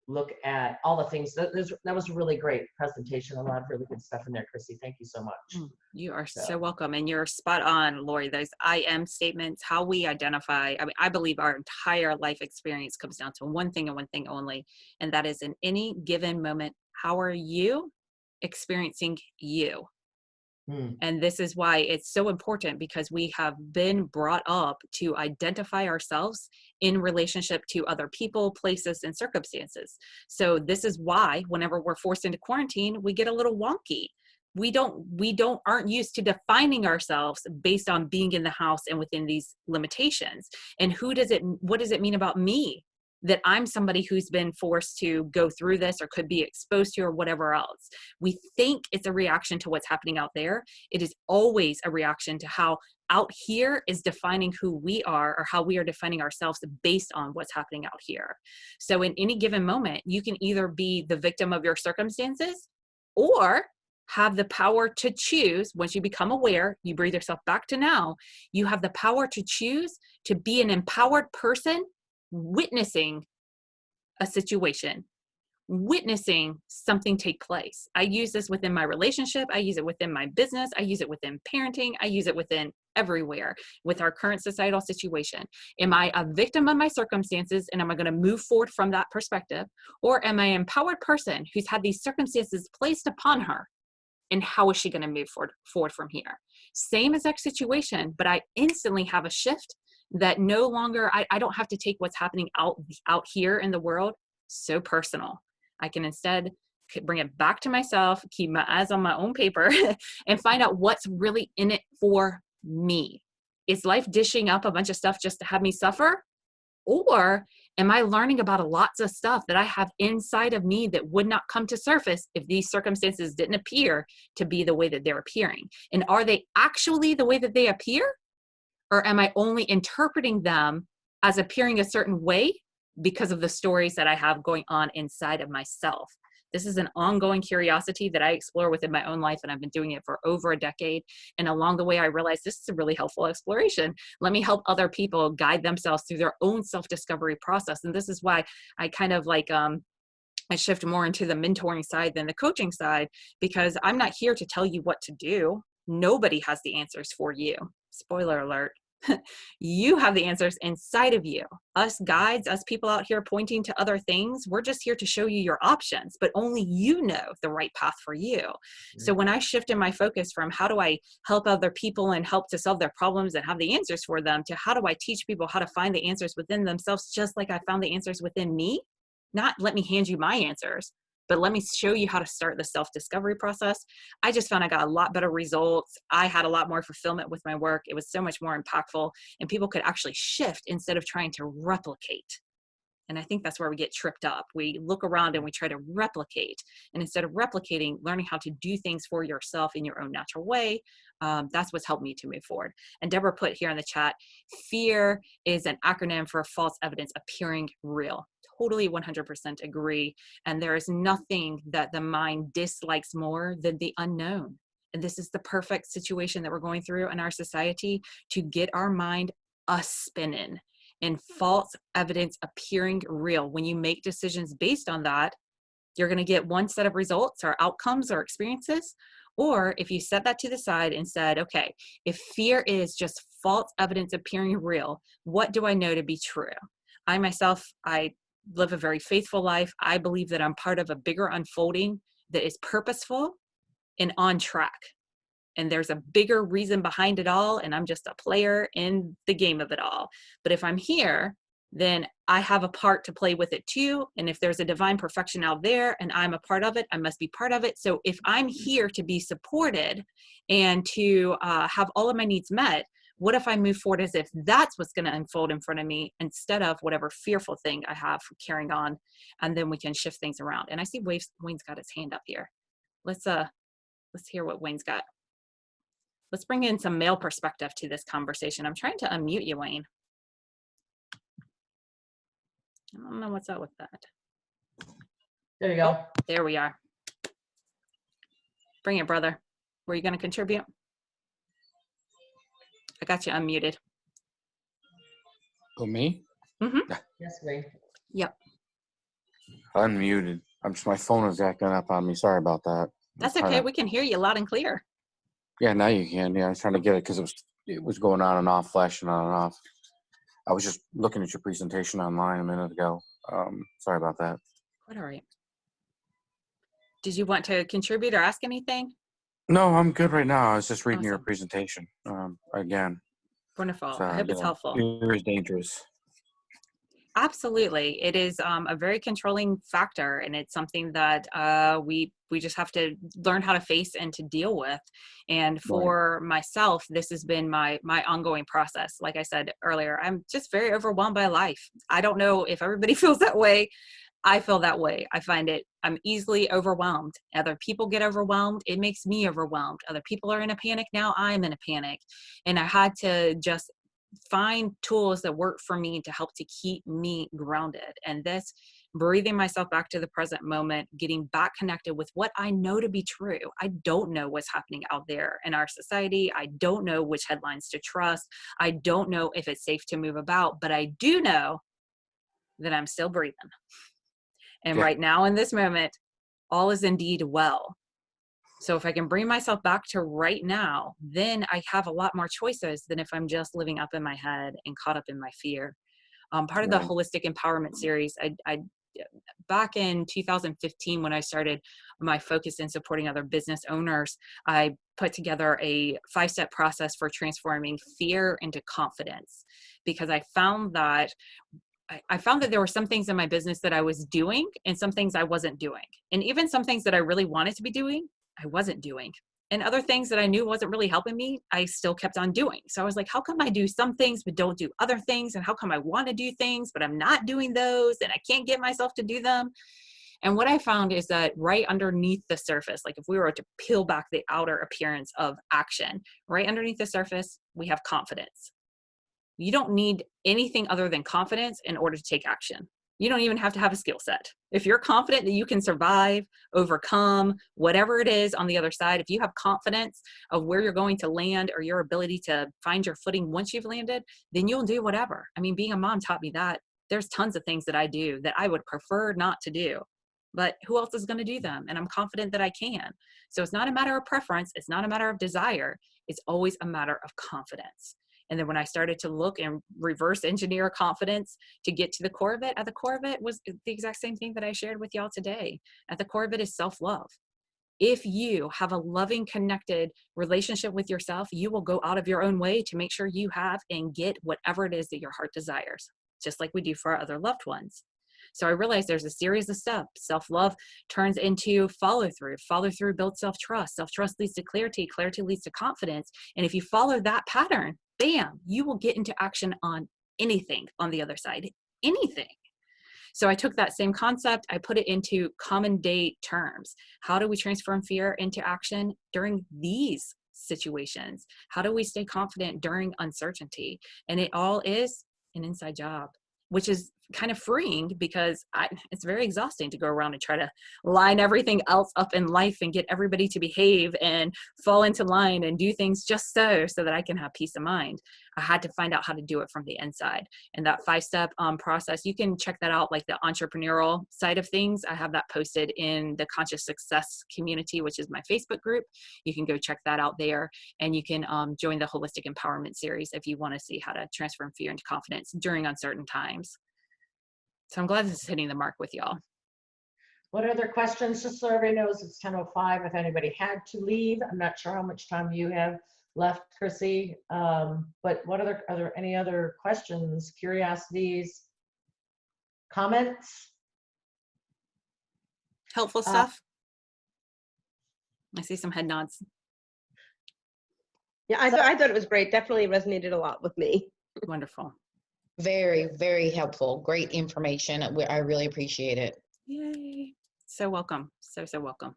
look at all the things. That was a really great presentation. A lot of really good stuff in there, Chrissy. Thank you so much. You are so welcome. And you're spot on, Lori. Those I am statements, how we identify, I mean, I believe our entire life experience comes down to one thing and one thing only. And that is, in any given moment, how are you experiencing you? And this is why it's so important, because we have been brought up to identify ourselves in relationship to other people, places, and circumstances. So this is why whenever we're forced into quarantine, we get a little wonky. We aren't used to defining ourselves based on being in the house and within these limitations. And what does it mean about me that I'm somebody who's been forced to go through this or could be exposed to or whatever else? We think it's a reaction to what's happening out there. It is always a reaction to how out here is defining who we are, or how we are defining ourselves based on what's happening out here. So in any given moment, you can either be the victim of your circumstances or have the power to choose. Once you become aware, you breathe yourself back to now, you have the power to choose to be an empowered person witnessing a situation, witnessing something take place. I use this within my relationship. I use it within my business. I use it within parenting. I use it within everywhere with our current societal situation. Am I a victim of my circumstances, and am I going to move forward from that perspective? Or am I an empowered person who's had these circumstances placed upon her, and how is she going to move forward from here? Same exact situation, but I instantly have a shift that no longer, I don't have to take what's happening out here in the world so personal. I can instead bring it back to myself, keep my eyes on my own paper, and find out what's really in it for me. Is life dishing up a bunch of stuff just to have me suffer? Or am I learning about lots of stuff that I have inside of me that would not come to surface if these circumstances didn't appear to be the way that they're appearing? And are they actually the way that they appear? Or am I only interpreting them as appearing a certain way because of the stories that I have going on inside of myself? This is an ongoing curiosity that I explore within my own life, and I've been doing it for over a decade. And along the way, I realized this is a really helpful exploration. Let me help other people guide themselves through their own self-discovery process. And this is why I kind of like, I shift more into the mentoring side than the coaching side, because I'm not here to tell you what to do. Nobody has the answers for you. Spoiler alert. You have the answers inside of you. Us guides, us people out here pointing to other things, we're just here to show you your options, but only you know the right path for you. So when I shifted my focus from how do I help other people and help to solve their problems and have the answers for them, to how do I teach people how to find the answers within themselves, just like I found the answers within me, not let me hand you my answers, but let me show you how to start the self-discovery process. I just found I got a lot better results. I had a lot more fulfillment with my work. It was so much more impactful, and people could actually shift instead of trying to replicate. And I think that's where we get tripped up. We look around and we try to replicate. And instead of replicating, learning how to do things for yourself in your own natural way, that's what's helped me to move forward. And Deborah put here in the chat, fear is an acronym for false evidence appearing real. Totally 100% agree. And there is nothing that the mind dislikes more than the unknown. And this is the perfect situation that we're going through in our society to get our mind a-spinning and false evidence appearing real. When you make decisions based on that, you're going to get one set of results or outcomes or experiences. Or if you set that to the side and said, okay, if fear is just false evidence appearing real, what do I know to be true? I myself, I live a very faithful life. I believe that I'm part of a bigger unfolding that is purposeful and on track. And there's a bigger reason behind it all, and I'm just a player in the game of it all. But if I'm here, then I have a part to play with it too. And if there's a divine perfection out there and I'm a part of it, I must be part of it. So if I'm here to be supported and to have all of my needs met, what if I move forward as if that's what's going to unfold in front of me instead of whatever fearful thing I have for carrying on? And then we can shift things around. And I see Wayne's got his hand up here. Let's hear what Wayne's got. Let's bring in some male perspective to this conversation. I'm trying to unmute you, Wayne. I don't know what's up with that. There you go. Oh, there we are. Bring it, brother. Were you going to contribute? I got you unmuted. Oh, me? Mm-hmm. Yes, Wayne. Yep. Unmuted. My phone is acting up on me. Sorry about that. That's okay. We can hear you loud and clear. Yeah, now you can. Yeah, I was trying to get it because it was going on and off, flashing on and off. I was just looking at your presentation online a minute ago. Sorry about that. Quite all right. Did you want to contribute or ask anything? No, I'm good right now. I was just reading your Awesome. presentation again. Wonderful. So, I hope it's helpful. Fear is dangerous. Absolutely. It is a very controlling factor, and it's something that we just have to learn how to face and to deal with. And for myself, this has been my ongoing process. Like I said earlier, I'm just very overwhelmed by life. I don't know if everybody feels that way. I feel that way. I'm easily overwhelmed. Other people get overwhelmed. It makes me overwhelmed. Other people are in a panic. Now I'm in a panic. And I had to just find tools that work for me to help to keep me grounded. And this, breathing myself back to the present moment, getting back connected with what I know to be true. I don't know what's happening out there in our society. I don't know which headlines to trust. I don't know if it's safe to move about, but I do know that I'm still breathing. And right now in this moment, all is indeed well. So if I can bring myself back to right now, then I have a lot more choices than if I'm just living up in my head and caught up in my fear. Part of the holistic empowerment series, I back in 2015, when I started my focus in supporting other business owners, I put together a 5-step process for transforming fear into confidence, because I found that there were some things in my business that I was doing and some things I wasn't doing. And even some things that I really wanted to be doing, I wasn't doing. And other things that I knew wasn't really helping me, I still kept on doing. So I was like, how come I do some things but don't do other things? And how come I want to do things but I'm not doing those and I can't get myself to do them? And what I found is that right underneath the surface, like if we were to peel back the outer appearance of action, right underneath the surface, we have confidence. You don't need anything other than confidence in order to take action. You don't even have to have a skill set. If you're confident that you can survive, overcome, whatever it is on the other side, if you have confidence of where you're going to land or your ability to find your footing once you've landed, then you'll do whatever. I mean, being a mom taught me that. There's tons of things that I do that I would prefer not to do, but who else is going to do them? And I'm confident that I can. So it's not a matter of preference. It's not a matter of desire. It's always a matter of confidence. And then when I started to look and reverse engineer confidence to get to the core of it, at the core of it was the exact same thing that I shared with y'all today. At the core of it is self-love. If you have a loving, connected relationship with yourself, you will go out of your own way to make sure you have and get whatever it is that your heart desires, just like we do for our other loved ones. So I realized there's a series of steps. Self-love turns into follow-through. Follow-through builds self-trust. Self-trust leads to clarity. Clarity leads to confidence. And if you follow that pattern, bam, you will get into action on anything on the other side, anything. So I took that same concept, I put it into common day terms. How do we transform fear into action during these situations? How do we stay confident during uncertainty? And it all is an inside job, which is kind of freeing because it's very exhausting to go around and try to line everything else up in life and get everybody to behave and fall into line and do things just so that I can have peace of mind. I had to find out how to do it from the inside. And that 5-step process, you can check that out, like the entrepreneurial side of things. I have that posted in the Conscious Success community, which is my Facebook group. You can go check that out there, and you can join the Holistic Empowerment series if you want to see how to transform fear into confidence during uncertain times. So I'm glad this is hitting the mark with y'all. What other questions? Just so everybody knows, it's 10:05. If anybody had to leave, I'm not sure how much time you have left, Chrissy. But are there any other questions, curiosities, comments? Helpful stuff? I see some head nods. Yeah, I thought it was great. Definitely resonated a lot with me. Wonderful. Very, very helpful. Great information. I really appreciate it. Yay. So welcome. So welcome.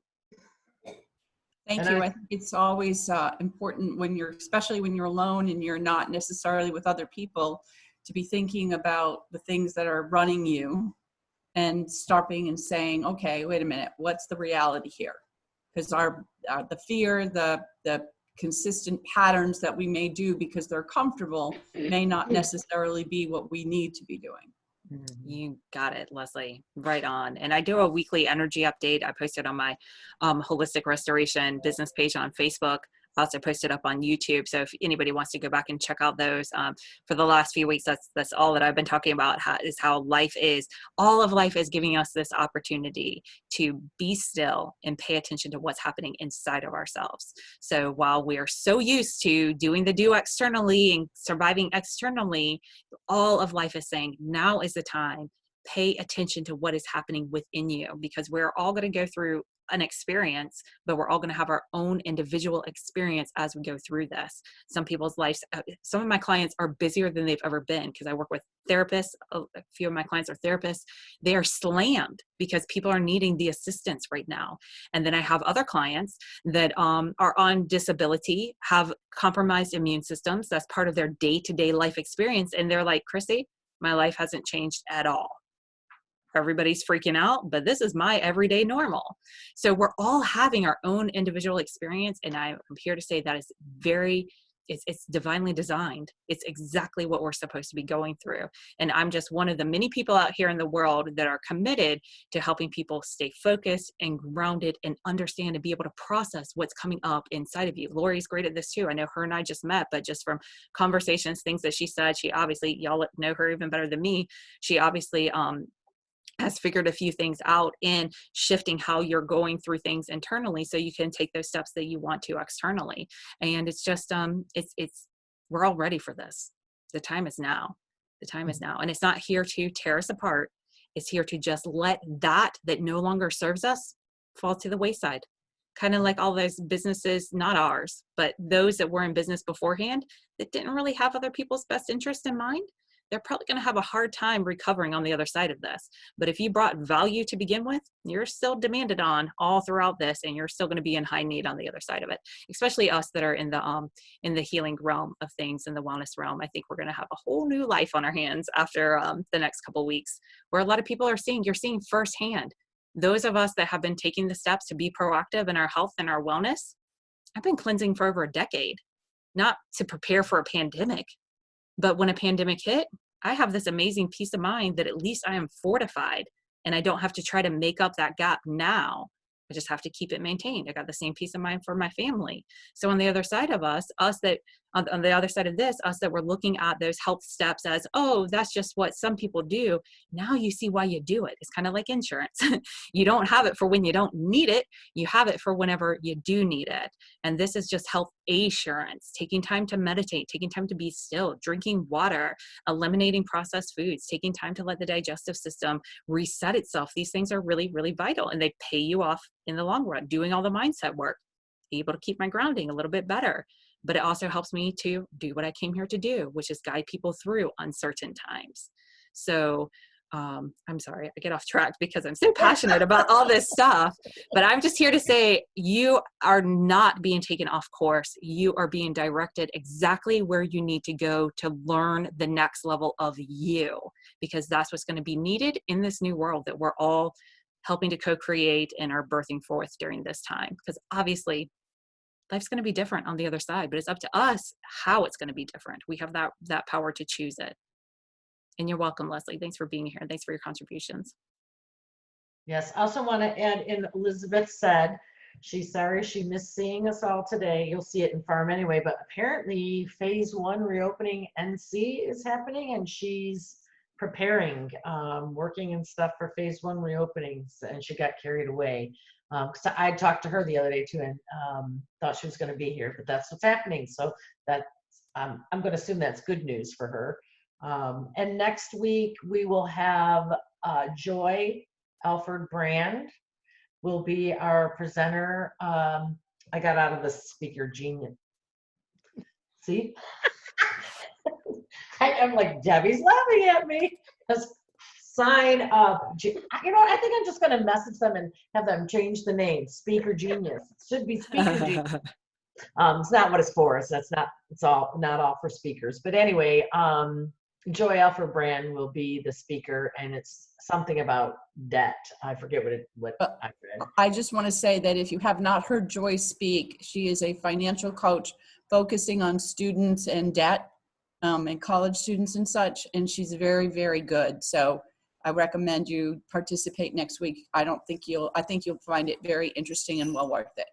Thank you. I think it's always important when especially when you're alone and you're not necessarily with other people, to be thinking about the things that are running you and stopping and saying, okay, wait a minute, what's the reality here? Because the fear, the consistent patterns that we may do because they're comfortable may not necessarily be what we need to be doing. You got it, Leslie. Right on. And I do a weekly energy update. I post it on my Holistic Restoration business page on Facebook. I also post it up on YouTube. So if anybody wants to go back and check out those, for the last few weeks, that's all that I've been talking about, is how life is. All of life is giving us this opportunity to be still and pay attention to what's happening inside of ourselves. So while we are so used to doing the do externally and surviving externally, all of life is saying, now is the time. Pay attention to what is happening within you, because we're all going to go through an experience, but we're all going to have our own individual experience as we go through this. Some people's lives, some of my clients are busier than they've ever been, because I work with therapists. A few of my clients are therapists. They are slammed because people are needing the assistance right now. And then I have other clients that are on disability, have compromised immune systems. That's part of their day-to-day life experience. And they're like, Chrissy, my life hasn't changed at all. Everybody's freaking out, but this is my everyday normal. So we're all having our own individual experience. And I'm here to say that it's divinely designed. It's exactly what we're supposed to be going through. And I'm just one of the many people out here in the world that are committed to helping people stay focused and grounded and understand and be able to process what's coming up inside of you. Lori's great at this too. I know her and I just met, but just from conversations, things that she said, she obviously, y'all know her even better than me. She obviously, has figured a few things out in shifting how you're going through things internally so you can take those steps that you want to externally. And it's just, we're all ready for this. The time is now. The time is now. And it's not here to tear us apart. It's here to just let that no longer serves us fall to the wayside. Kind of like all those businesses, not ours, but those that were in business beforehand that didn't really have other people's best interest in mind. They're probably going to have a hard time recovering on the other side of this. But if you brought value to begin with, you're still demanded on all throughout this, and you're still going to be in high need on the other side of it. Especially us that are in the healing realm of things, in the wellness realm. I think we're going to have a whole new life on our hands after the next couple of weeks, where a lot of people are you're seeing firsthand. Those of us that have been taking the steps to be proactive in our health and our wellness, I've been cleansing for over a decade, not to prepare for a pandemic. But when a pandemic hit, I have this amazing peace of mind that at least I am fortified and I don't have to try to make up that gap now. I just have to keep it maintained. I got the same peace of mind for my family. So on the other side of us that on the other side of this, us that were looking at those health steps as, oh, that's just what some people do. Now you see why you do it. It's kind of like insurance. You don't have it for when you don't need it. You have it for whenever you do need it. And this is just health assurance, taking time to meditate, taking time to be still, drinking water, eliminating processed foods, taking time to let the digestive system reset itself. These things are really, really vital, and they pay you off in the long run. Doing all the mindset work, able to keep my grounding a little bit better. But it also helps me to do what I came here to do, which is guide people through uncertain times. So I'm sorry, I get off track because I'm so passionate about all this stuff, but I'm just here to say you are not being taken off course. You are being directed exactly where you need to go to learn the next level of you, because that's what's going to be needed in this new world that we're all helping to co-create and are birthing forth during this time. Because obviously life's going to be different on the other side, but it's up to us how it's going to be different. We have that power to choose it. And you're welcome, Leslie. Thanks for being here. And thanks for your contributions. Yes, I also want to add in, Elizabeth said she's sorry she missed seeing us all today. You'll see it in Farm anyway, but apparently phase 1 reopening NC is happening, and she's preparing, working and stuff for phase 1 reopenings, and she got carried away. Because I talked to her the other day too, and thought she was going to be here, but that's what's happening. So that I'm going to assume that's good news for her. And next week we will have Joy Alford Brand will be our presenter. I got out of the speaker genius. See, I'm like, Debbie's laughing at me. Sign up. You know what? I think I'm just going to message them and have them change the name. Speaker Genius. It should be Speaker Genius. It's not what it's for. So that's not. It's all not all for speakers. But anyway, Joy Alford Brand will be the speaker, and it's something about debt. I forget what I read. I just want to say that if you have not heard Joy speak, she is a financial coach focusing on students and debt, and college students and such, and she's very, very good. So I recommend you participate next week. I think you'll find it very interesting and well worth it.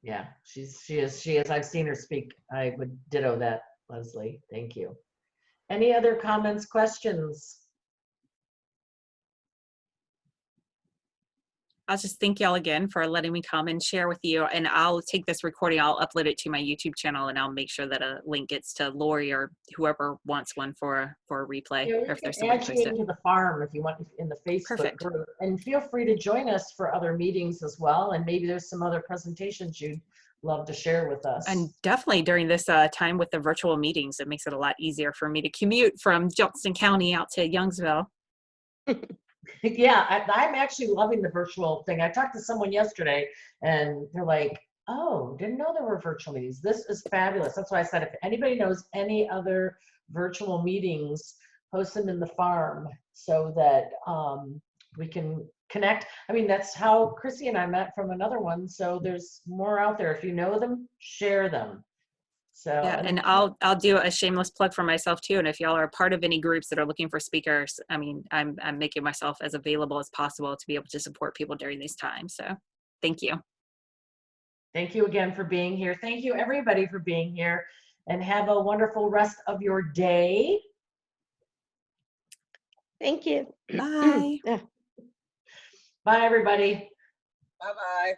Yeah, she is. I've seen her speak. I would ditto that, Leslie. Thank you. Any other comments, questions? I'll just thank y'all again for letting me come and share with you. And I'll take this recording, I'll upload it to my YouTube channel, and I'll make sure that a link gets to Lori or whoever wants one for a replay. Yeah, or if there's add you into the farm if you want, in the Facebook group. And feel free to join us for other meetings as well. And maybe there's some other presentations you'd love to share with us. And definitely during this time with the virtual meetings, it makes it a lot easier for me to commute from Johnston County out to Youngsville. Yeah, I'm actually loving the virtual thing. I talked to someone yesterday and they're like, oh, didn't know there were virtual meetings. This is fabulous. That's why I said, if anybody knows any other virtual meetings, post them in the farm so that we can connect. I mean, that's how Chrissy and I met from another one. So there's more out there. If you know them, share them. So yeah, and I'll do a shameless plug for myself too. And if y'all are a part of any groups that are looking for speakers, I mean, I'm making myself as available as possible to be able to support people during these times. So thank you. Thank you again for being here. Thank you everybody for being here, and have a wonderful rest of your day. Thank you. Bye. Bye everybody. Bye-bye.